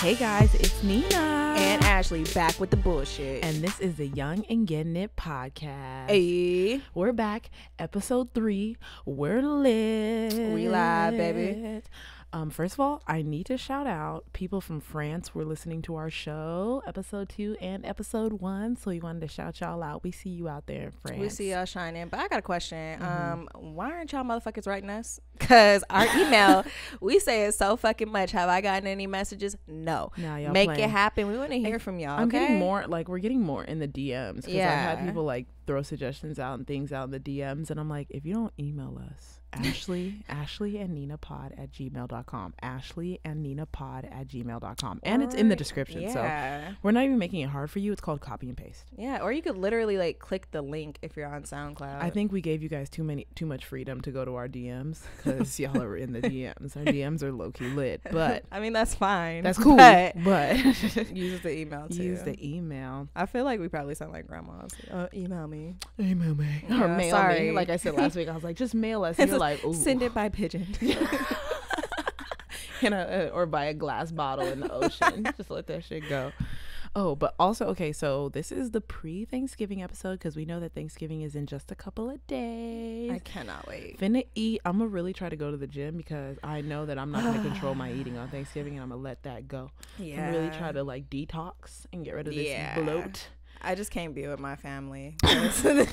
Hey guys, it's Nina and Ashley back with the bullshit. And this is the Young and Gettin It podcast. Hey, we're back, episode 3. We're lit. We live, baby. First of all, I need to shout out people from France were listening to our show, episode 2 and episode 1. So we wanted to shout y'all out. We see you out there in France. We see y'all shining. But I got a question. Why aren't y'all motherfuckers writing us? Because our email, we say it so fucking much. Have I gotten any messages? No. Y'all make playing. It happen. We want to hear from y'all. I'm okay? getting more, we're getting more in the DMs. Because Yeah. I've had people throw suggestions out and things out in the DMs. And I'm like, if you don't email us, Ashley and Nina pod at gmail.com. Ashley and Nina pod at gmail.com. And it's in the description. Yeah. So we're not even making it hard for you. It's called copy and paste. Yeah. Or you could literally click the link if you're on SoundCloud. I think we gave you guys too much freedom to go to our DMs because y'all are in the DMs. Our DMs are low-key lit. But I mean, that's fine. That's cool. But use the email too. Use the email. I feel like we probably sound like grandmas. Email me. Email me. Yeah, or mail me. Like I said last week, I was like, just mail us. And you're like, ooh. Send it by pigeon. Or by a glass bottle in the ocean. Just let that shit go. Oh, but also, okay, so this is the pre-Thanksgiving episode because we know that Thanksgiving is in just a couple of days. I cannot wait. Finna eat. I'm going to really try to go to the gym because I know that I'm not going to control my eating on Thanksgiving and I'm going to let that go. Yeah. I'm really try to detox and get rid of this bloat. I just can't be with my family. It's just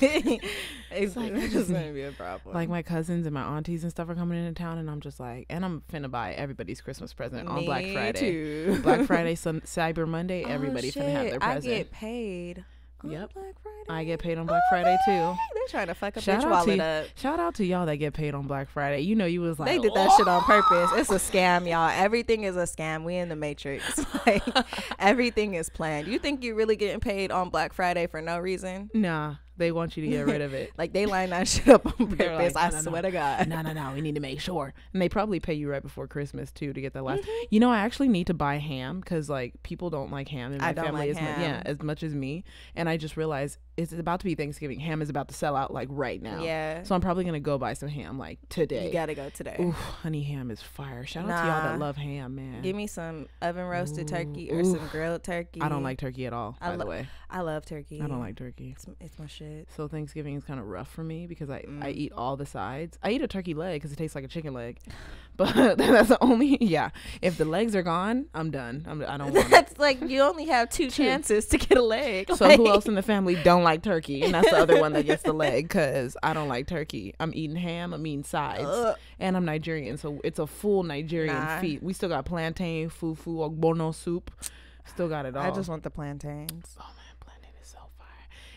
going to be a problem. Like my cousins and my aunties and stuff are coming into town and I'm just like, and I'm finna buy everybody's Christmas present on Black Friday. Too. Black Friday, Cyber Monday, everybody finna have their present. I get paid on Black Friday. I get paid on Black Friday too. They're trying to fuck a bitch wallet up. Shout out to y'all that get paid on Black Friday. You know, you was like, they did that shit on purpose. It's a scam, y'all. Everything is a scam. We in the Matrix. Like everything is planned. You think you're really getting paid on Black Friday for no reason? Nah. They want you to get rid of it. Like they line that shit up on purpose. Like, I swear to God. No. We need to make sure. And they probably pay you right before Christmas too to get that last. You know, I actually need to buy ham because people don't like ham in my family as much as me. And I just realized it's about to be Thanksgiving. Ham is about to sell out right now. Yeah. So I'm probably gonna go buy some ham today. You gotta go today. Ooh, honey ham is fire. Shout out to y'all that love ham, man. Give me some oven roasted turkey or some grilled turkey. I don't like turkey at all. By the way, I love turkey. I don't like turkey. It's my shit. So Thanksgiving is kind of rough for me because I eat all the sides. I eat a turkey leg because it tastes like a chicken leg, but that's the only. Yeah, if the legs are gone, I'm done. I don't want. That's you only have two chances to get a leg. So who else in the family don't like turkey? And that's the other one that gets the leg because I don't like turkey. I'm eating ham. I'm eating sides, and I'm Nigerian, so it's a full Nigerian feast. We still got plantain, fufu, ogbono soup. Still got it all. I just want the plantains. Oh man.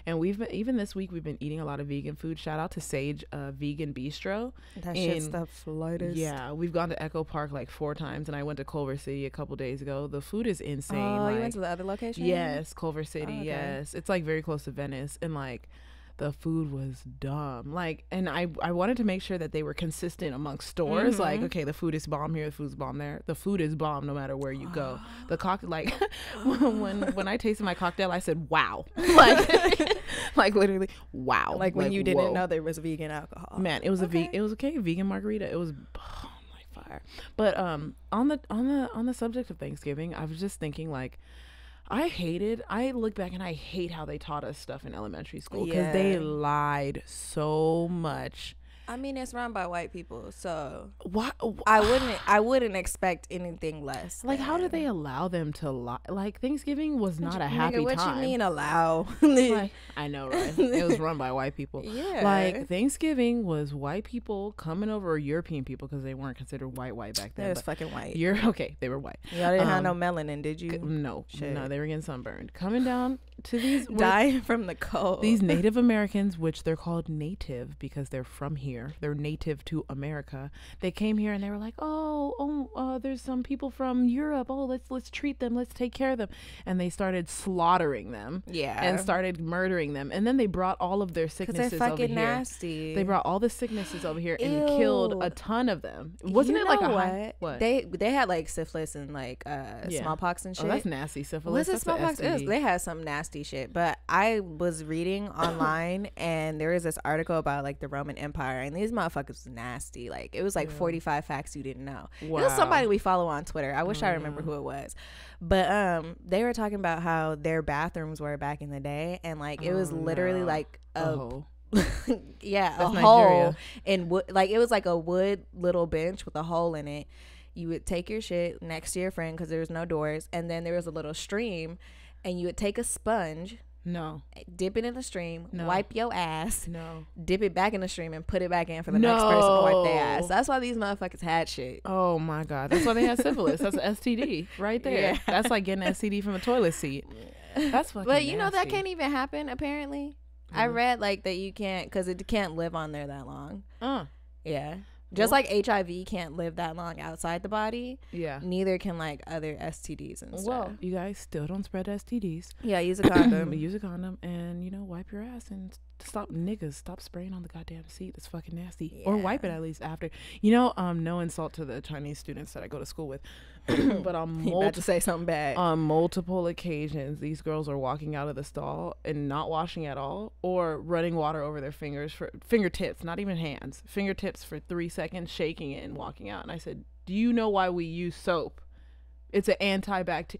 And even this week we've been eating a lot of vegan food. Shout out to Sage Vegan Bistro. That shit stuff's the lightest. Yeah, we've gone to Echo Park 4 times, and I went to Culver City a couple days ago. The food is insane. Oh, you went to the other location? Yes, Culver City. Oh, okay. Yes, it's very close to Venice, and the food was dumb. And I wanted to make sure that they were consistent amongst stores. Okay, the food is bomb here, the food's bomb there. The food is bomb no matter where you go. The cocktail, when I tasted my cocktail, I said, wow. Literally, wow. When you didn't know there was vegan alcohol. Man, it was okay, vegan margarita. It was fire. But on the subject of Thanksgiving, I was just thinking I look back and I hate how they taught us stuff in elementary school because they lied so much. I mean, it's run by white people, so what? I wouldn't expect anything less. How did they allow them to lie? Thanksgiving was not a happy what time. What you mean allow? I know, right? It was run by white people. Yeah. Thanksgiving was white people coming over, or European people because they weren't considered white back then. They was fucking white. Okay, they were white. Y'all didn't have no melanin, did you? No, they were getting sunburned. Coming down to these dying from the cold. These Native Americans, which they're called native because they're from here. They're native to America. They came here and they were like, there's some people from Europe. Let's treat them. Let's take care of them. And they started slaughtering them. Yeah. And started murdering them. And then they brought all of their sicknesses over here. Nasty. They brought all the sicknesses over here and killed a ton of them. Wasn't it what? They had syphilis and smallpox and shit. Oh, that's nasty. Syphilis. What's smallpox is? They had something nasty nasty shit. But I was reading online and there was this article about like the Roman Empire, and these motherfuckers was nasty. Like it was like 45 facts you didn't know. Wow. It was somebody we follow on Twitter. I wish I remember who it was. But they were talking about how their bathrooms were back in the day, and like it was literally like a hole. Yeah, that's a hole in wood. Like it was like a wood little bench with a hole in it. You would take your shit next to your friend because there was no doors, and then there was a little stream, and you would take a sponge, dip it in the stream, wipe your ass, dip it back in the stream, and put it back in for the next person to wipe their ass. That's why these motherfuckers had shit. Oh my god, that's why they had syphilis. That's an STD right there. Yeah. That's like getting an STD from a toilet seat. That's fucking But you know nasty. that can't even happen apparently. I read like that you can't, because it can't live on there that long. Yeah. Just like HIV can't live that long outside the body. Yeah. Neither can like other STDs and stuff. Well, you guys still don't spread STDs. Yeah, use a condom. Use a condom and, you know, wipe your ass and stop spraying on the goddamn seat. That's fucking nasty. Yeah. Or wipe it at least after. You know, no insult to the Chinese students that I go to school with. But on about to say something bad. On multiple occasions, these girls are walking out of the stall and not washing at all, or running water over their fingertips, not even hands, fingertips for 3 seconds, shaking it and walking out. And I said, do you know why we use soap? It's an antibacterial.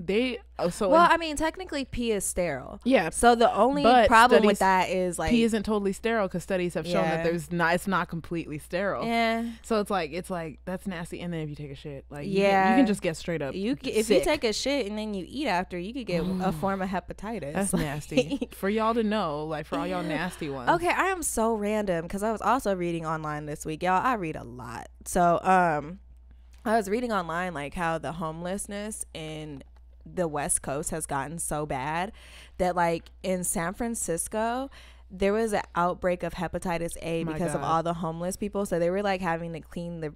I mean, technically pee is sterile. Yeah. So the only problem with that is like pee isn't totally sterile, because studies have shown that it's not completely sterile. Yeah. So it's like that's nasty. And then if you take a shit, like you can just get straight up. If you take a shit and then you eat after, you could get a form of hepatitis. That's nasty. For y'all to know, like for all y'all nasty ones. Okay, I am so random because I was also reading online this week, y'all. I read a lot. So I was reading online like how the homelessness in the West Coast has gotten so bad that like in San Francisco there was an outbreak of hepatitis A because of all the homeless people. So they were like having to clean the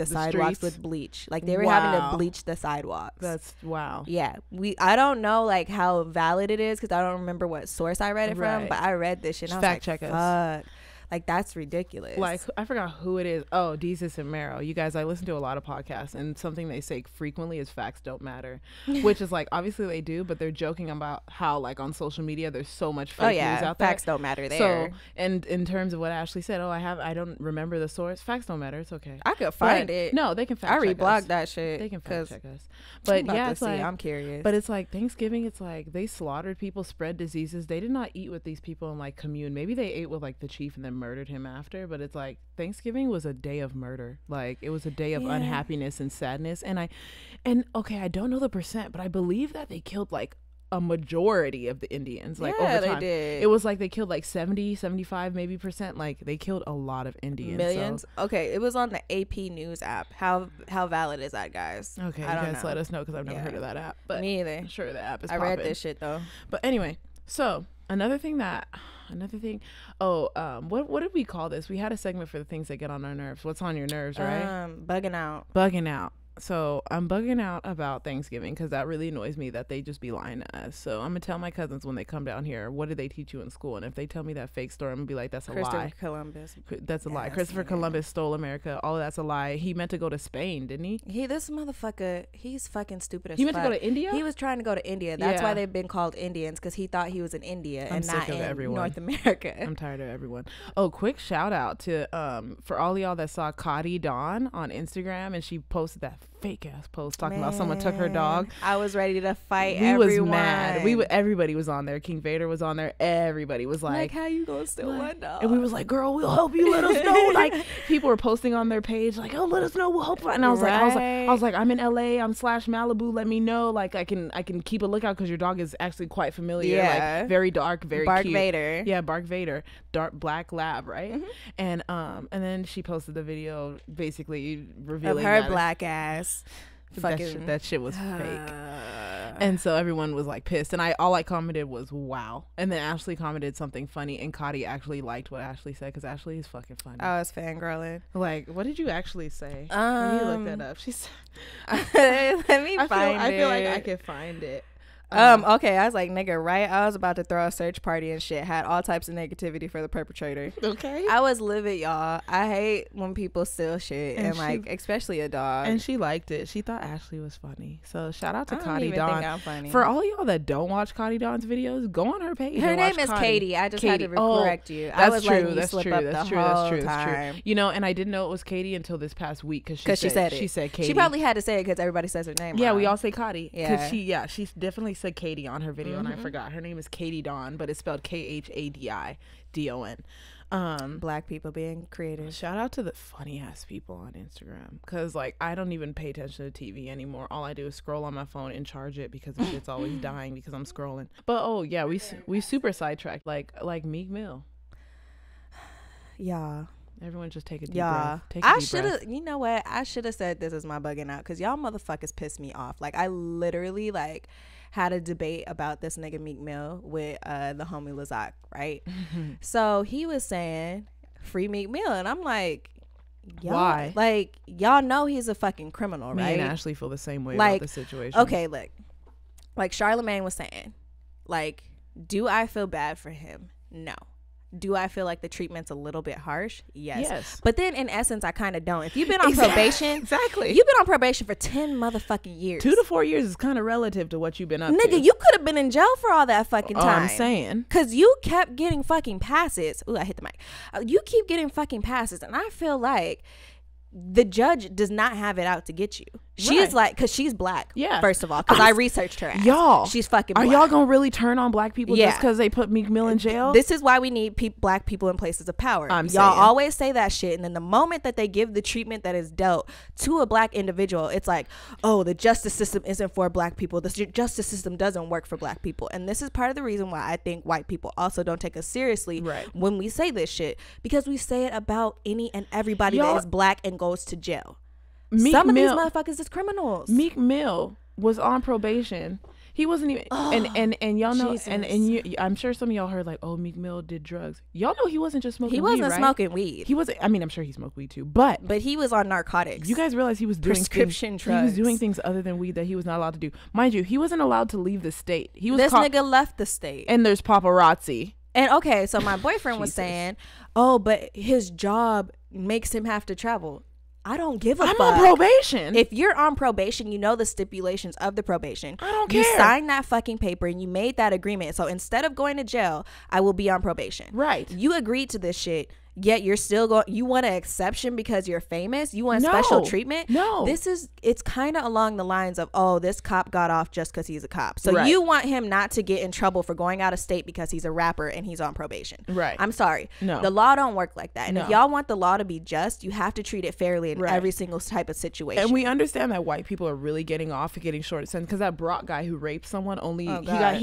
sidewalks streets with bleach. Like they were having to bleach the sidewalks. That's wow. Yeah. I don't know like how valid it is because I don't remember what source I read it from, but I read this shit and I was fact check us. Like that's ridiculous. Like I forgot who it is. Oh, Jesus and Mero. You guys, I listen to a lot of podcasts, and something they say frequently is facts don't matter, which is like obviously they do, but they're joking about how like on social media there's so much fake news out there. Facts don't matter there. So, and in terms of what Ashley said, I don't remember the source. Facts don't matter. It's okay. I could find it. No, they can fact check us. I reblogged that shit. They can fact check us. But yeah, it's like I'm curious. But it's like Thanksgiving. It's like they slaughtered people, spread diseases. They did not eat with these people and like commune. Maybe they ate with like the chief and then murdered him after. But it's like Thanksgiving was a day of murder. Like it was a day of unhappiness and sadness. And okay, I don't know the percent, but I believe that they killed like a majority of the Indians. Like over time, they did. It was like they killed like 70, 75 maybe percent. Like they killed a lot of Indians. Millions. So. Okay, it was on the AP News app. How valid is that, guys? Okay, you guys let us know because I've never heard of that app. But me either. I'm sure the app is. I read this shit though. But anyway, so another thing. What did we call this? We had a segment for the things that get on our nerves. What's on your nerves, right? Bugging out. So I'm bugging out about Thanksgiving because that really annoys me that they just be lying to us. So I'm gonna tell my cousins when they come down here, what did they teach you in school? And if they tell me that fake story, I'm gonna be like, that's a lie. Columbus. That's a lie. Christopher Columbus stole America. All of that's a lie. He meant to go to Spain, didn't he? This motherfucker, he's fucking stupid as fuck. He meant to go to India? He was trying to go to India. That's why they've been called Indians, because he thought he was in India and not in North America. I'm tired of everyone. Oh, quick shout out to for all y'all that saw Khadi Don on Instagram, and she posted that fake ass post talking about someone took her dog. I was ready to fight everyone. We was mad. Everybody was on there. King Vader was on there. Everybody was like how you gonna steal my dog? And we was like, girl, we'll help you. Let us know. Like people were posting on their page like, oh, let us know. We'll help. And I was like, I'm in LA. I'm /Malibu. Let me know. Like I can keep a lookout because your dog is actually quite familiar. Yeah. Like very dark, very Bark cute. Vader. Yeah, Bark Vader. Dark black lab, right? Mm-hmm. And then she posted the video basically revealing of her black ass. That shit was fake. And so everyone was like pissed, and all I commented was wow. And then Ashley commented something funny, and Khadi actually liked what Ashley said because Ashley is fucking funny. I was fangirling. Like, what did you actually say? When you looked that up, she said let me find it. I feel like I could find it. Okay, I was like, nigga, right? I was about to throw a search party and shit. Had all types of negativity for the perpetrator. Okay. I was livid, y'all. I hate when people steal shit and like, especially a dog. And she liked it. She thought Ashley was funny. So shout out to Khadi Don. Think I'm funny. For all y'all that don't watch Khadi Don's videos, go on her page. Her name is Katie. I just had to correct you. I was letting you slip up the whole time. You know, and I didn't know it was Katie until this past week because she said it. She said Katie. She probably had to say it because everybody says her name. Yeah, wrong. we all say Khadi. Yeah. She definitely said Katie on her video, and I forgot. Her name is Khadi Don, but it's spelled KHADIDON. Black people being creative. Shout out to the funny ass people on Instagram, because like I don't even pay attention to TV anymore. All I do is scroll on my phone and charge it because the shit's always dying because I'm scrolling. But oh yeah, we super sidetracked like Meek Mill. Yeah. Everyone just take a deep breath. I should have, you know what? I should have said this is my bugging out because y'all motherfuckers pissed me off. Like I literally like had a debate about this nigga Meek Mill with the homie Lazak, right? So he was saying free Meek Mill, and I'm like, why? Like y'all know he's a fucking criminal, right? Me and Ashley feel the same way about the situation. Okay, look, like Charlamagne was saying, like, do I feel bad for him? No. Do I feel like the treatment's a little bit harsh? Yes. But then in essence, I kind of don't. If you've been on probation. Exactly. You've been on probation for 10 motherfucking years. 2 to 4 years is kind of relative to what you've been up to. Nigga, you could have been in jail for all that fucking time. I'm saying. Because you kept getting fucking passes. Ooh, I hit the mic. You keep getting fucking passes. And I feel like the judge does not have it out to get you. She's like, because she's black. Yeah. First of all, because I researched her ass. Y'all. She's fucking black. Are y'all going to really turn on black people just because they put Meek Mill in jail? This is why we need black people in places of power. Y'all always say that shit. And then the moment that they give the treatment that is dealt to a black individual, it's like, oh, the justice system isn't for black people. The justice system doesn't work for black people. And this is part of the reason why I think white people also don't take us seriously when we say this shit. Because we say it about any and everybody that is black and goes to jail. Some of these motherfuckers is criminals. Meek Mill was on probation. He wasn't even and y'all know and you, I'm sure some of y'all heard like, oh, Meek Mill did drugs. Y'all know he wasn't just smoking weed. He wasn't smoking weed. He wasn't. I mean, I'm sure he smoked weed too, but he was on narcotics. You guys realize he was doing prescription drugs. He was doing things other than weed that he was not allowed to do. Mind you, he wasn't allowed to leave the state. He was this nigga left the state. And there's paparazzi. And okay, so my boyfriend was saying, oh, but his job makes him have to travel. I don't give a fuck. I'm on probation. If you're on probation, you know the stipulations of the probation. I don't care. You signed that fucking paper and you made that agreement. So instead of going to jail, I will be on probation. Right. You agreed to this shit. Yet you're still going. You want an exception because you're famous. You want special treatment. No, it's kind of along the lines of, oh, this cop got off just because he's a cop. So you want him not to get in trouble for going out of state because he's a rapper and he's on probation. Right. I'm sorry. No, the law don't work like that. And if y'all want the law to be just, you have to treat it fairly in every single type of situation. And we understand that white people are really getting off and getting short sentence because that Brock guy who raped someone he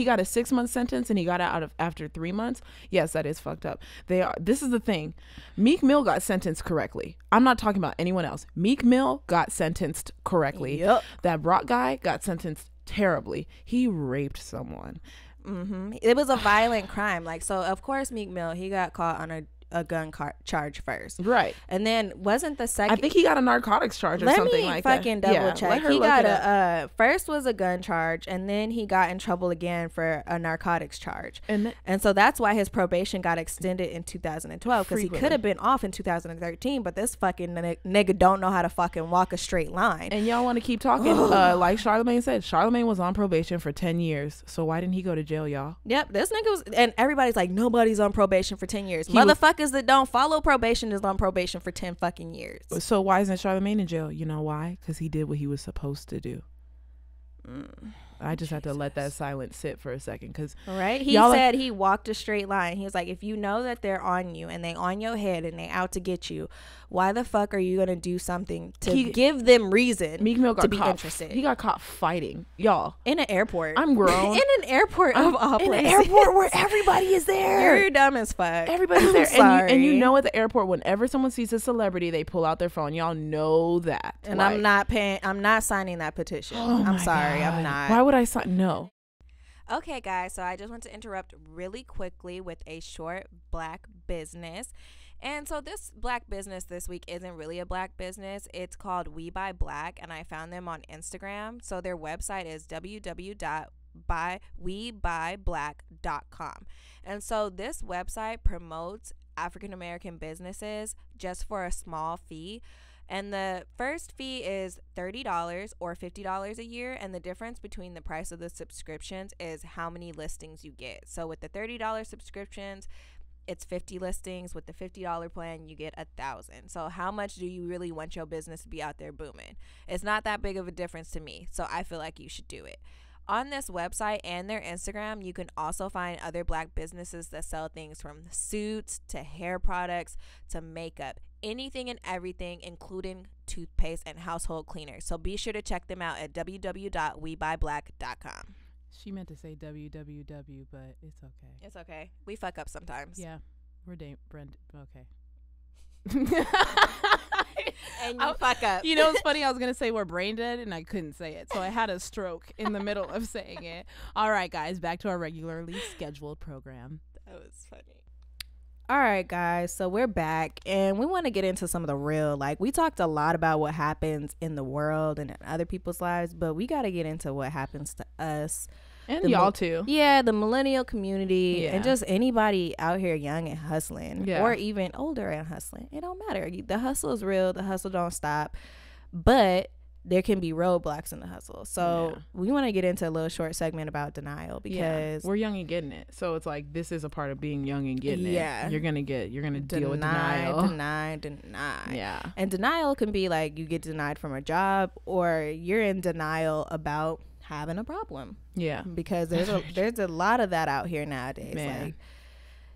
got a 6-month sentence and he got out after 3 months. Yes, that is fucked up. This is the thing. Meek Mill got sentenced correctly. I'm not talking about anyone else. Meek Mill got sentenced correctly. Yep. That Brock guy got sentenced terribly. He raped someone. It was a violent crime. Like, so of course Meek Mill, he got caught on a gun charge first, right? And then wasn't the second? I think he got a narcotics charge or something like that. Let me fucking double check. He got a first was a gun charge, and then he got in trouble again for a narcotics charge, and so that's why his probation got extended in 2012 because he could have been off in 2013, but this fucking nigga don't know how to fucking walk a straight line. And y'all want to keep talking? Like Charlamagne said, Charlamagne was on probation for 10 years, so why didn't he go to jail, y'all? Yep, this nigga was, and everybody's like, nobody's on probation for 10 years. Motherfucker. That don't follow probation is on probation for 10 fucking years. So why isn't Charlamagne in jail? You know why? Because he did what he was supposed to do. I just had to let that silence sit for a second because he said he walked a straight line. He was like, if you know that they're on you and they on your head and they out to get you, why the fuck are you gonna do something to give them reason Meek Mill got to be interested? He got caught fighting, y'all, in an airport. I'm grown. In an airport of all places. In an airport where everybody is there. You're dumb as fuck. Everybody's there. And you know at the airport, whenever someone sees a celebrity, they pull out their phone. Y'all know that. And I'm not signing that petition. I'm sorry. God. I'm not. Why would I sign? No. Okay, guys, so I just want to interrupt really quickly with a short black business. And so this black business this week isn't really a black business. It's called We Buy Black, and I found them on Instagram. So their website is www.webuyblack.com. WeBuyBlack.com. And so this website promotes African American businesses just for a small fee. And the first fee is $30 or $50 a year. And the difference between the price of the subscriptions is how many listings you get. So with the $30 subscriptions, it's 50 listings. With the $50 plan, you get 1,000. So how much do you really want your business to be out there booming? It's not that big of a difference to me. So I feel like you should do it. On this website and their Instagram, you can also find other Black businesses that sell things from suits to hair products to makeup, anything and everything, including toothpaste and household cleaners. So be sure to check them out at www.webuyBlack.com. She meant to say www, but it's okay. It's okay. We fuck up sometimes. Yeah. We're Brent. Okay. And you fuck up. You know, it's funny. I was going to say we're brain dead and I couldn't say it. So I had a stroke in the middle of saying it. All right, guys, back to our regularly scheduled program. That was funny. All right, guys. So we're back and we want to get into some of the real, like, we talked a lot about what happens in the world and in other people's lives, but we got to get into what happens to us. And y'all too. Yeah, the millennial community and just anybody out here young and hustling or even older and hustling. It don't matter. The hustle is real. The hustle don't stop. But there can be roadblocks in the hustle. So we want to get into a little short segment about denial because we're young and getting it. So it's like this is a part of being young and getting it. You're gonna deal with denial. Deny. Yeah. And denial can be like you get denied from a job or you're in denial about having a problem. Yeah. Because there's a lot of that out here nowadays. Man. Like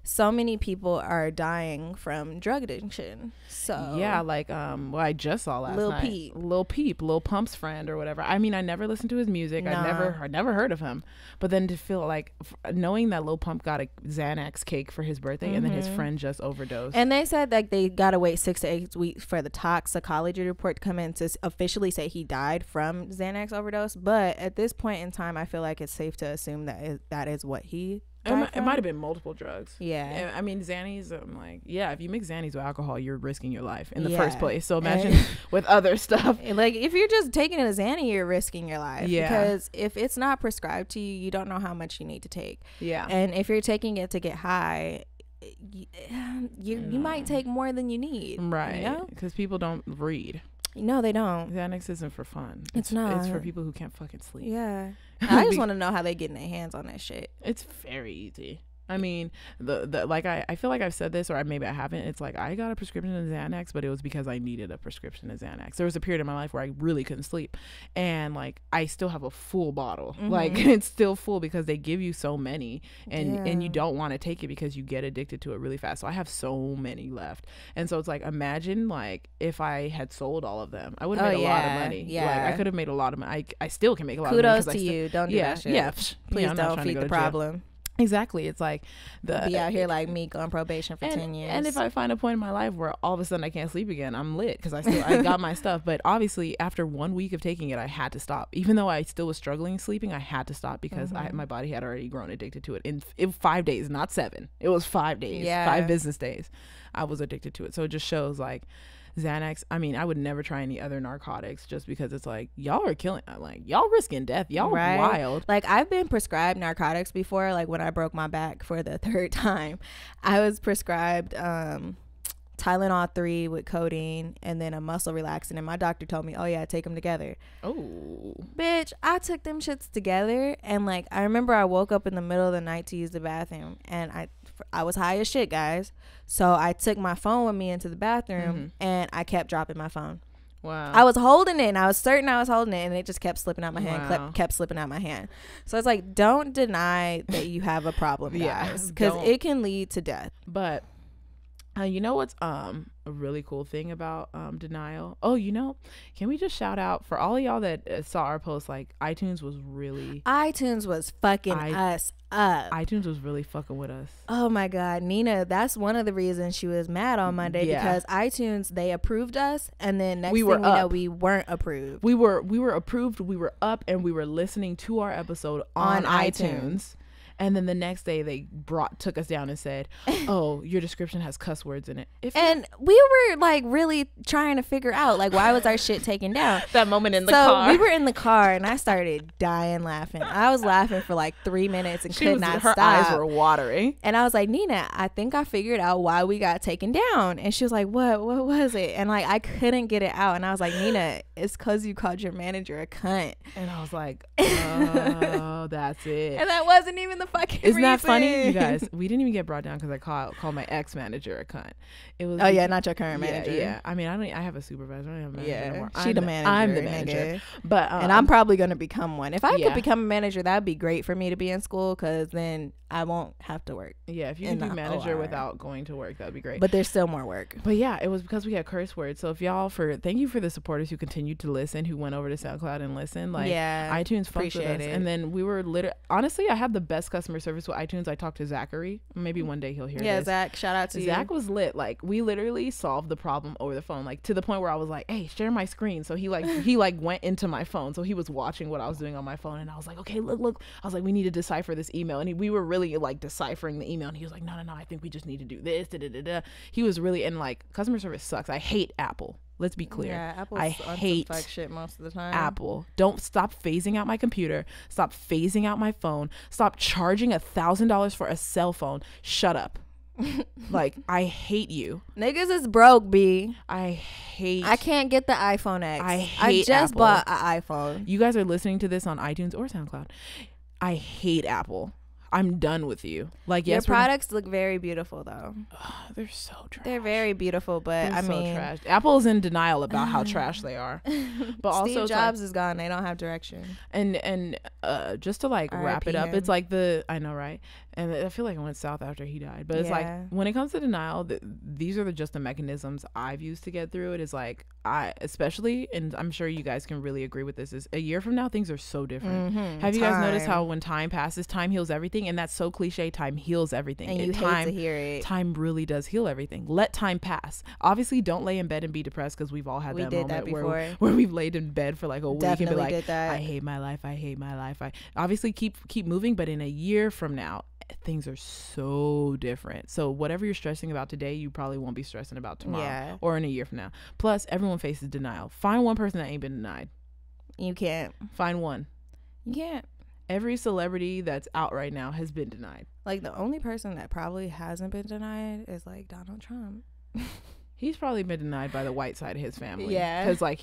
so many people are dying from drug addiction. So yeah, like I just saw last night Lil Peep, Lil Pump's friend or whatever. I mean, I never listened to his music. I never heard of him. But then to feel like knowing that Lil Pump got a Xanax cake for his birthday and then his friend just overdosed. And they said like they gotta wait 6 to 8 weeks for the toxicology report to come in to officially say he died from Xanax overdose. But at this point in time, I feel like it's safe to assume that is what he it might have been multiple drugs. Yeah. I mean, Xannies, I'm like, if you mix Xannies with alcohol, you're risking your life in the first place. So imagine with other stuff. Like, if you're just taking a Xanny, you're risking your life. Yeah. Because if it's not prescribed to you, you don't know how much you need to take. Yeah. And if you're taking it to get high, you might take more than you need. Right. You know? Because people don't read. No, they don't. Xanax isn't for fun. It's not. It's for people who can't fucking sleep. Yeah. I just want to know how they getting their hands on that shit. It's very easy. I mean, I feel like I've said this, or maybe I haven't. It's like I got a prescription of Xanax, but it was because I needed a prescription of Xanax. There was a period in my life where I really couldn't sleep, and like I still have a full bottle. Like it's still full because they give you so many, and you don't want to take it because you get addicted to it really fast. So I have so many left, and so it's like imagine like if I had sold all of them, I would have made a lot of money. Yeah, like, I could have made a lot of money. I still can make a lot Kudos of money. Kudos to you. Don't do that shit. Yeah, please don't feed the problem. Exactly. It's like be out here like Meek on probation for 10 years. And if I find a point in my life where all of a sudden I can't sleep again, I'm lit because I got my stuff. But obviously after 1 week of taking it, I had to stop. Even though I still was struggling sleeping, I had to stop because my body had already grown addicted to it. In 5 days, not 7. It was 5 days, 5 business days. I was addicted to it. So it just shows like Xanax. I mean, I would never try any other narcotics just because it's like y'all are killing, like y'all risking death. Y'all are wild. Like I've been prescribed narcotics before. Like when I broke my back for the 3rd time, I was prescribed Tylenol 3 with codeine and then a muscle relaxant, and my doctor told me, oh yeah, take them together. Oh bitch, I took them shits together, and like I remember I woke up in the middle of the night to use the bathroom, and I was high as shit, guys, so I took my phone with me into the bathroom and I kept dropping my phone. Wow. I was holding it and I was certain I was holding it, and it just kept slipping out my hand. Kept slipping out my hand. So it's like, don't deny that you have a problem, guys, because it can lead to death. But you know what's a really cool thing about denial? Oh, can we just shout out for all of y'all that saw our post? Like iTunes was fucking us up. iTunes was really fucking with us. Oh my God, Nina, that's one of the reasons she was mad on Monday, because iTunes, they approved us, and then next thing you know, we weren't approved. We were approved, we were up, and we were listening to our episode on iTunes. And then the next day they took us down and said, oh, your description has cuss words in it. And we were like really trying to figure out like why was our shit taken down. That moment in the car. We were in the car and I started dying laughing. I was laughing for like 3 minutes and could not stop. Her eyes were watering. And I was like, Nina, I think I figured out why we got taken down. And she was like, what was it? And like I couldn't get it out. And I was like, Nina, it's because you called your manager a cunt. And I was like, oh, that's it. And that wasn't even the fucking Isn't reason. that funny? You guys, we didn't even get brought down because I called my ex-manager a cunt. It was not your current manager. Yeah. I mean, I have a supervisor. I don't have a manager anymore. She the manager. I'm the manager. But and I'm probably going to become one. If I could become a manager, that'd be great for me to be in school because then I won't have to work. Yeah, if you can be manager without going to work, that'd be great. But there's still more work. But yeah, it was because we had curse words. So if y'all thank you for the supporters who continued to listen, who went over to SoundCloud and listened. Like iTunes fucked with us. And then we were honestly, I had the best customer service with iTunes. I talked to Zachary. Maybe one day he'll hear this. Yeah, Zach, shout out to you. Zach was lit. Like we literally solved the problem over the phone. Like to the point where I was like, hey, share my screen. So he went into my phone. So he was watching what I was doing on my phone. And I was like, okay, look. I was like, we need to decipher this email. And we were really like deciphering the email. And he was like, no, I think we just need to do this. He was really, and like customer service sucks. I hate Apple. Let's be clear. Yeah, Apple's I hate fuck shit most of the time. Apple. Don't stop phasing out my computer. Stop phasing out my phone. Stop charging $1,000 for a cell phone. Shut up. Like I hate you. Niggas is broke, B. I can't get the iPhone X. I just bought an iPhone. You guys are listening to this on iTunes or SoundCloud. I hate Apple. I'm done with you. Like, yes, your products look very beautiful though. They're so trash. They're very beautiful, but I mean, trash. Apple's in denial about how trash they are. But Steve also Jobs is gone. They don't have direction. And just to like wrap it up, it's like I know, right? And I feel like it went south after he died. But it's like when it comes to denial, these are just the mechanisms I've used to get through it. Is like especially, and I'm sure you guys can really agree with this, is a year from now things are so different. Have you guys noticed how when time passes, time heals everything? And that's so cliche. Time heals everything. And you hate to hear it. Time really does heal everything. Let time pass. Obviously, don't lay in bed and be depressed, because we've all had that moment where we've laid in bed for like a week and be like, I hate my life. I hate my life. I obviously keep moving, but in a year from now, things are so different. So whatever you're stressing about today, you probably won't be stressing about tomorrow or in a year from now. Plus, everyone faces denial. Find one person that ain't been denied. You can't. Find one. You can't. Every celebrity that's out right now has been denied. Like, the only person that probably hasn't been denied is like Donald Trump. He's probably been denied by the white side of his family. Yeah. Because, like,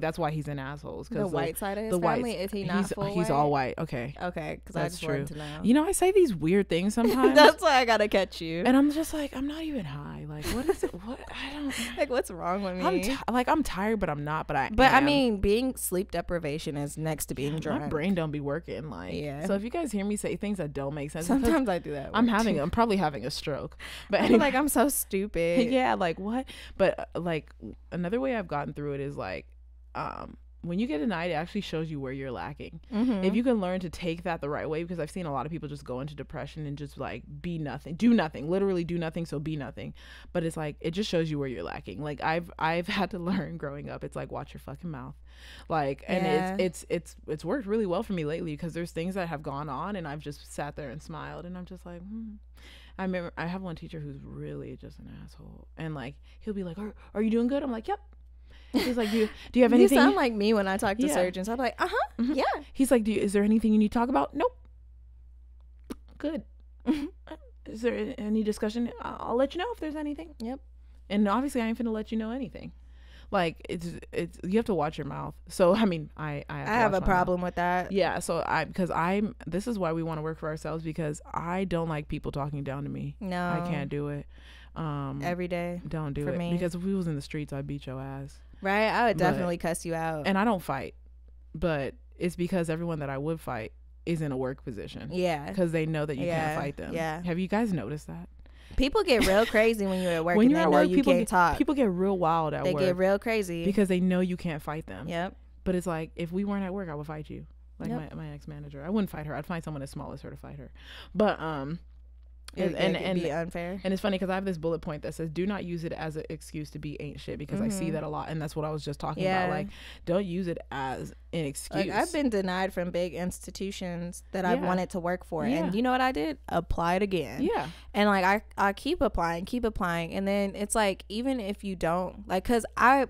that's why he's in assholes. The white side of his family? Is he not full white? He's all white. Okay. Okay, because I just wanted to know. You know, I say these weird things sometimes. That's why I gotta catch you. And I'm just like, I'm not even high. Like, what is it? What? I don't... Like, what's wrong with me? I'm tired, but I'm not. But I mean, being sleep deprivation is next to being drunk. My brain don't be working. Like, so if you guys hear me say things that don't make sense, sometimes I do that. I'm probably having a stroke. But anyway, like, I'm so stupid. Yeah, like what? But like, another way I've gotten through it is like, when you get denied, it actually shows you where you're lacking. If you can learn to take that the right way, because I've seen a lot of people just go into depression and just like be nothing, do nothing, literally do nothing, so be nothing. But it's like, it just shows you where you're lacking. Like I've had to learn growing up, it's like, watch your fucking mouth. Like, and it's worked really well for me lately, because there's things that have gone on and I've just sat there and smiled, and I'm just like, I remember I have one teacher who's really just an asshole, and like he'll be like, are you doing good? I'm like, yep. He's like, do you have anything? You sound like me when I talk to surgeons. I'm like, yeah. He's like, is there anything you need to talk about? Nope. Good. Is there any discussion? I'll let you know if there's anything. Yep. And obviously I ain't finna let you know anything. Like, it's you have to watch your mouth. So I mean, I have a problem with that. Yeah. So this is why we want to work for ourselves, because I don't like people talking down to me. No, I can't do it. Every day. Don't do it. Me. Because if we was in the streets, I'd beat your ass. Right. I would definitely cuss you out. And I don't fight, but it's because everyone that I would fight is in a work position. Yeah. Because they know that you can't fight them. Yeah. Have you guys noticed that? People get real crazy when you're at work. When you're at work, you can't talk. People get real wild at work. They get real crazy because they know you can't fight them. Yep. But it's like, if we weren't at work, I would fight you. Like my ex-manager, I wouldn't fight her. I'd find someone as small as her to fight her. But and be unfair. And it's funny because I have this bullet point that says, do not use it as an excuse to be ain't shit, because I see that a lot, and that's what I was just talking about. Like, don't use it as an excuse. Like, I've been denied from big institutions that I've wanted to work for, and you know what I did? Applied again. And like I keep applying, and then it's like, even if you don't, like, because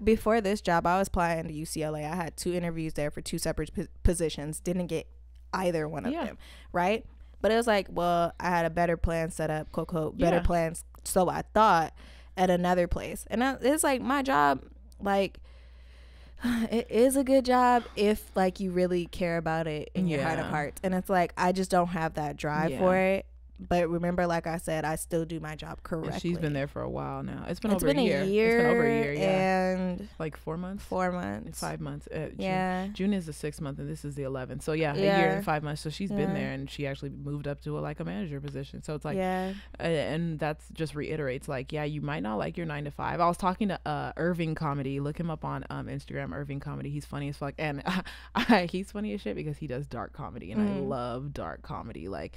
before this job I was applying to UCLA. I had 2 interviews there for 2 separate positions, didn't get either one of them, right? But it was like, well, I had a better plan set up, quote, quote, better plans, so I thought, at another place. And it's like, my job, like, it is a good job if, like, you really care about it in your heart of hearts. And it's like, I just don't have that drive for it. But remember, like I said, I still do my job correctly. And she's been there for a while now. It's been over a year. It's been over a year, and like 4 months. 4 months. 5 months. June is the 6th month, and this is the 11th. So a year and 5 months. So she's been there, and she actually moved up to a manager position. So it's like, and that's just reiterates, like, you might not like your 9 to 5. I was talking to IrvingComedy. Look him up on Instagram, IrvingComedy. He's funny as fuck, and he's funny as shit because he does dark comedy, and I love dark comedy. Like,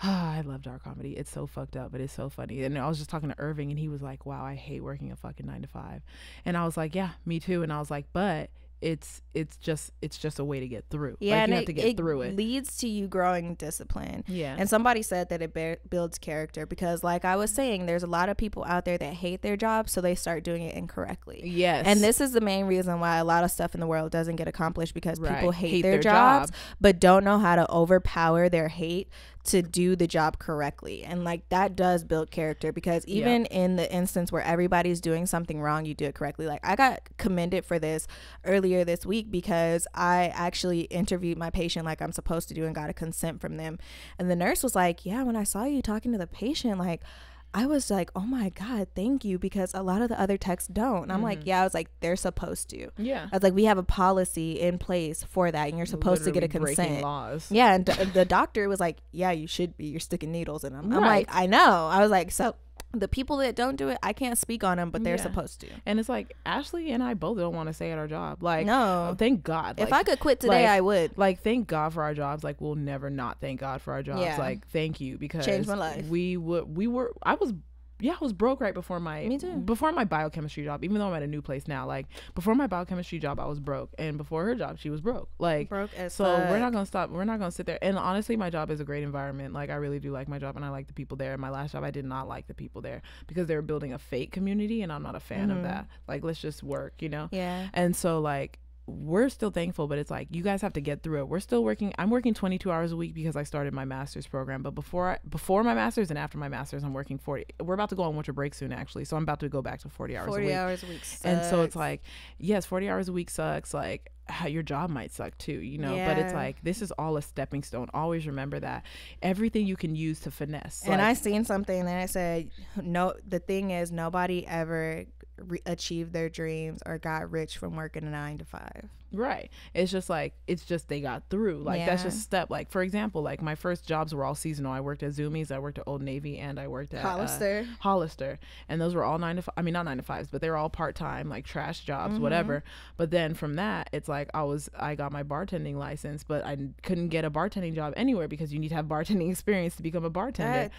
I love dark comedy. It's so fucked up, but it's so funny. And I was just talking to Irving, and he was like, wow, I hate working a fucking 9 to 5. And I was like, yeah, me too. And I was like, but it's just a way to get through. Yeah, like, you have to get through it. It leads to you growing discipline. Yeah. And somebody said that it builds character, because, like I was saying, there's a lot of people out there that hate their job, so they start doing it incorrectly. Yes. And this is the main reason why a lot of stuff in the world doesn't get accomplished, because people hate their jobs, but don't know how to overpower their hate to do the job correctly. And like, that does build character, because even in the instance where everybody's doing something wrong, you do it correctly. Like, I got commended for this earlier this week because I actually interviewed my patient like I'm supposed to do and got a consent from them. And the nurse was like, yeah, when I saw you talking to the patient, like, I was like, oh my God, thank you, because a lot of the other techs don't. And I'm like, I was like, they're supposed to. Yeah. I was like, we have a policy in place for that, and you're supposed to get a consent. Laws. Yeah. And the doctor was like, yeah, you should be. You're sticking needles in them. I'm like, I know. I was like, so the people that don't do it, I can't speak on them, but they're supposed to. And it's like, Ashley and I both don't want to stay at our job. Like, no, thank God. If I could quit today, I would. Like, thank God for our jobs. Like, we'll never not thank God for our jobs. Yeah. Like, thank you, because changed my life. I was broke right before Me too. before my biochemistry job, even though I'm at a new place now. Like, before my biochemistry job, I was broke, and before her job, she was broke. Like, broke as so fuck. We're not gonna stop. We're not gonna sit there. And honestly, my job is a great environment. Like, I really do like my job, and I like the people there. My last job, I did not like the people there, because they were building a fake community, and I'm not a fan of that. Like, let's just work, you know? Yeah. And so, like, we're still thankful, but it's like, you guys have to get through it. We're still working. I'm working 22 hours a week because I started my master's program, but before my master's and after my master's, I'm working 40. We're about to go on winter break soon, actually, so I'm about to go back to 40 hours a week. 40 hours a week sucks. And so it's like, yes, 40 hours a week sucks. Like, your job might suck too, you know? But it's like, this is all a stepping stone. Always remember that. Everything you can use to finesse. And I seen something that I said, no, the thing is, nobody ever achieved their dreams or got rich from working a 9 to 5. Right. It's just they got through. Like, that's just step. Like, for example, like, my first jobs were all seasonal. I worked at Zoomies, I worked at Old Navy, and I worked at Hollister. And those were all 9 to 5. I mean, not 9 to 5s, but they were all part-time, like, trash jobs, whatever. But then from that, it's like, I got my bartending license, but I couldn't get a bartending job anywhere, because you need to have bartending experience to become a bartender.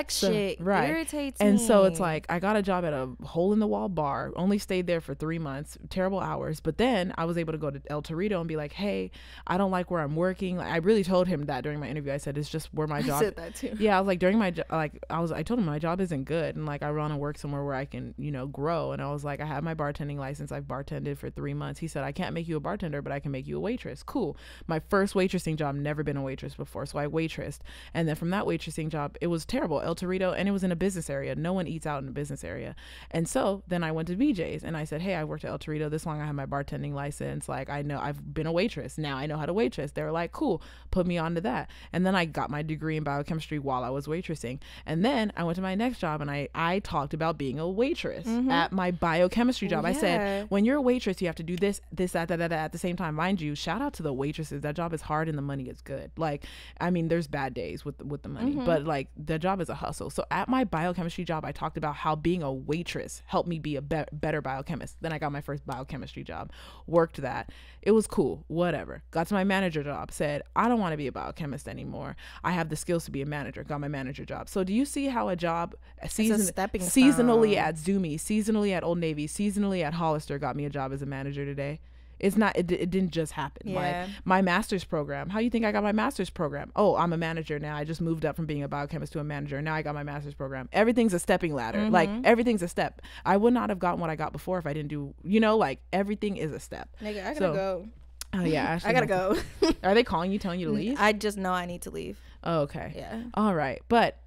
Shit irritates me. And so it's like, I got a job at a hole-in-the-wall bar, only stayed there for 3 months, terrible hours. But then I was able to go to El Torito and be like, hey, I don't like where I'm working. Like, I really told him that during my interview. I said, it's just where my job. I said that too. Yeah, I was like, during my I told him my job isn't good, and like, I want to work somewhere where I can, you know, grow. And I was like, I have my bartending license. I've bartended for 3 months. He said, I can't make you a bartender, but I can make you a waitress. Cool. My first waitressing job, never been a waitress before, so I waitressed. And then from that waitressing job, it was terrible, El Torito, and it was in a business area. No one eats out in a business area. And so then I went to BJ's, and I said, hey, I worked at El Torito this long. I have my bartending license. Like, I know I've been a waitress. Now I know how to waitress. They were like, cool, put me onto that. And then I got my degree in biochemistry while I was waitressing. And then I went to my next job, and I talked about being a waitress at my biochemistry job. I said, when you're a waitress, you have to do this, that, at the same time. Mind you, shout out to the waitresses. That job is hard, and the money is good. Like, I mean, there's bad days with the money, but like, the job is a hustle. So at my biochemistry job, I talked about how being a waitress helped me be a better biochemist. Then I got my first biochemistry job, worked that. It was cool, whatever. Got to my manager job, said, I don't want to be a biochemist anymore. I have the skills to be a manager. Got my manager job. So do you see how a job seasonally at Zoomy, seasonally at Old Navy, seasonally at Hollister got me a job as a manager today? It's not, it didn't just happen. Yeah. Like my master's program. How you think I got my master's program? Oh, I'm a manager now. I just moved up from being a biochemist to a manager. Now I got my master's program. Everything's a stepping ladder. Like everything's a step. I would not have gotten what I got before if I didn't do, like everything is a step. Nigga, I gotta go. Oh yeah, Ashley, I gotta go. Are they calling you, telling you to leave? I just know I need to leave. Oh, okay. Yeah. All right, but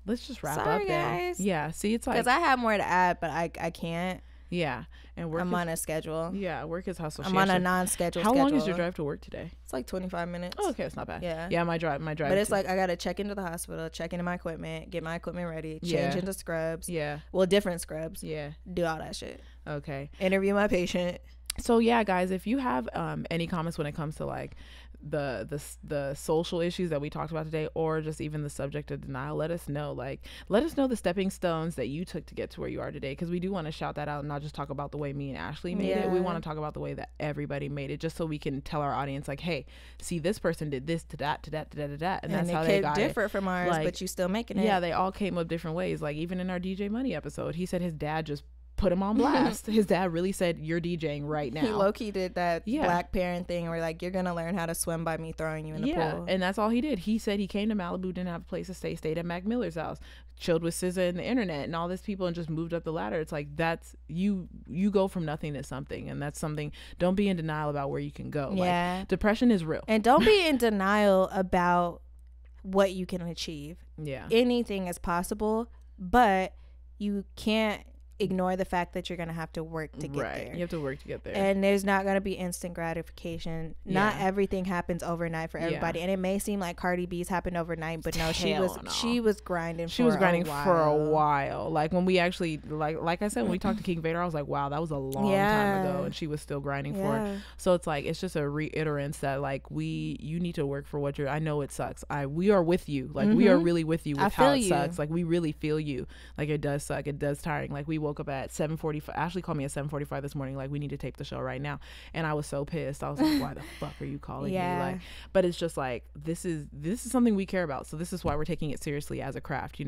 let's just wrap up then. Guys. Yeah. See, it's like, because I have more to add, but I can't. Yeah, and I'm on a schedule. Yeah, work is hustle. I'm on a non-schedule. How long is your drive to work today? It's like 25 minutes. Oh, okay, it's not bad. Yeah, my drive. But it's like I gotta check into the hospital, check into my equipment, get my equipment ready, change into scrubs. Yeah. Well, different scrubs. Yeah. Do all that shit. Okay. Interview my patient. So yeah, guys, if you have any comments when it comes to like the social issues that we talked about today, or just even the subject of denial, let us know. Like, let us know the stepping stones that you took to get to where you are today, because we do want to shout that out and not just talk about the way me and Ashley made it. We want to talk about the way that everybody made it, just so we can tell our audience, like, hey, see, this person did this to that to that to that to that, and that's how they got it. Different from ours, like, but you still making it. Yeah, they all came up different ways. Like even in our DJ Money episode, he said his dad just put him on blast. His dad really said, you're DJing right now. He low-key did that black parent thing where like, you're gonna learn how to swim by me throwing you in the pool. And that's all he did. He said he came to Malibu, didn't have a place to stay, stayed at Mac Miller's house, chilled with SZA and the internet and all these people, and just moved up the ladder. It's like, that's you go from nothing to something, and that's something. Don't be in denial about where you can go. Like, depression is real, and don't be in denial about what you can achieve. Anything is possible, but you can't ignore the fact that you're gonna have to work to get there. You have to work to get there, and there's not gonna be instant gratification. Not everything happens overnight for everybody, and it may seem like Cardi B's happened overnight, but no, she was grinding. She was grinding for a while. Like when we actually like I said, when we talked to King Vader, I was like, wow, that was a long time ago, and she was still grinding for it. So it's like, it's just a reiterance that like you need to work for what you're. I know it sucks. We are with you. Like we are really with you with how it sucks. Like we really feel you. Like it does suck. It does tiring. Like we woke up at 7:45. Ashley called me at 7:45 this morning, like, we need to tape the show right now, and I was so pissed. I was like, why the fuck are you calling me? Like, but it's just like, this is something we care about, so this is why we're taking it seriously as a craft,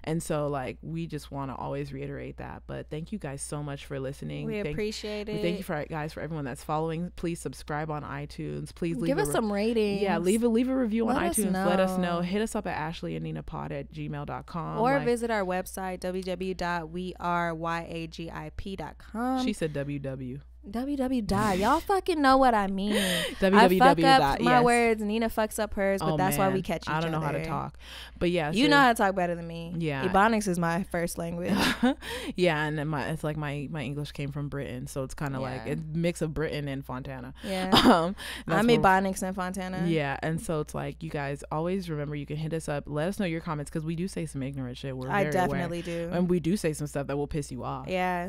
and so like, we just want to always reiterate that. But thank you guys so much for listening. We appreciate it. Thank you for everyone that's following. Please subscribe on iTunes. Please give us some ratings. Leave a review on iTunes. Let us know. Hit us up at ashleyandninapod@gmail.com. or visit our website www.weareyagip.com. She said www. www. Y'all fucking know what I mean. www. I fuck up my words. Nina fucks up hers, but that's why we catch each other. I don't know how to talk, but you know how to talk better than me. Ebonics is my first language. And it's like my English came from Britain, so it's kind of like a mix of Britain and Fontana. I'm Ebonics and Fontana. And so it's like, you guys always remember, you can hit us up. Let us know your comments, because we do say some ignorant shit. I definitely do, and we do say some stuff that will piss you off.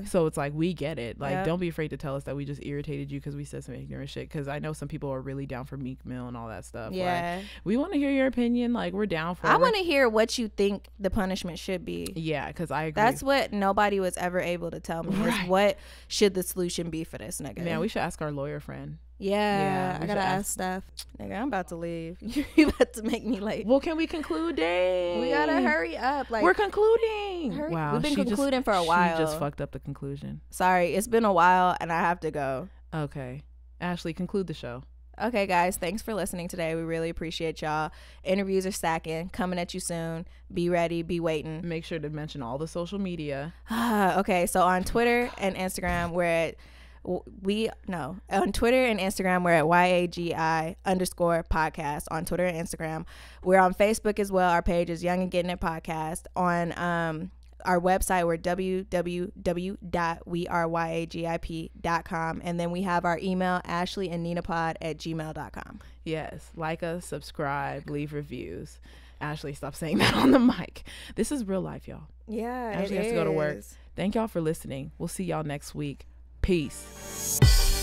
So it's like, we get it. Like, don't be afraid to tell us that we just irritated you because we said some ignorant shit, because I know some people are really down for Meek Mill and all that stuff. Like, we want to hear your opinion. Like, we're down for it. I want to hear what you think the punishment should be. Because I agree. That's what nobody was ever able to tell me, is what should the solution be for this nigga. Man, we should ask our lawyer friend. I gotta ask stuff. Nigga, I'm about to leave. You about to make me late. Well, can we conclude? Dang, we gotta hurry up. Like, we're concluding. Wow, we've been concluding for a while. She just fucked up the conclusion. Sorry, it's been a while and I have to go. Okay, Ashley, conclude the show. Okay, guys, thanks for listening today. We really appreciate y'all. Interviews are stacking, coming at you soon. Be ready, be waiting. Make sure to mention all the social media. Okay, so on Twitter and Instagram, on Twitter and Instagram, we're at YAGI_podcast on Twitter and Instagram. We're on Facebook as well. Our page is Young and Gettin podcast. On our website, we're www.weareyagip.com, and then we have our email, ashleyandninapod@gmail.com. Yes, like us, subscribe, leave reviews. Ashley, stop saying that on the mic. This is real life, y'all. Yeah, Ashley has to go to work. Thank y'all for listening. We'll see y'all next week. Peace.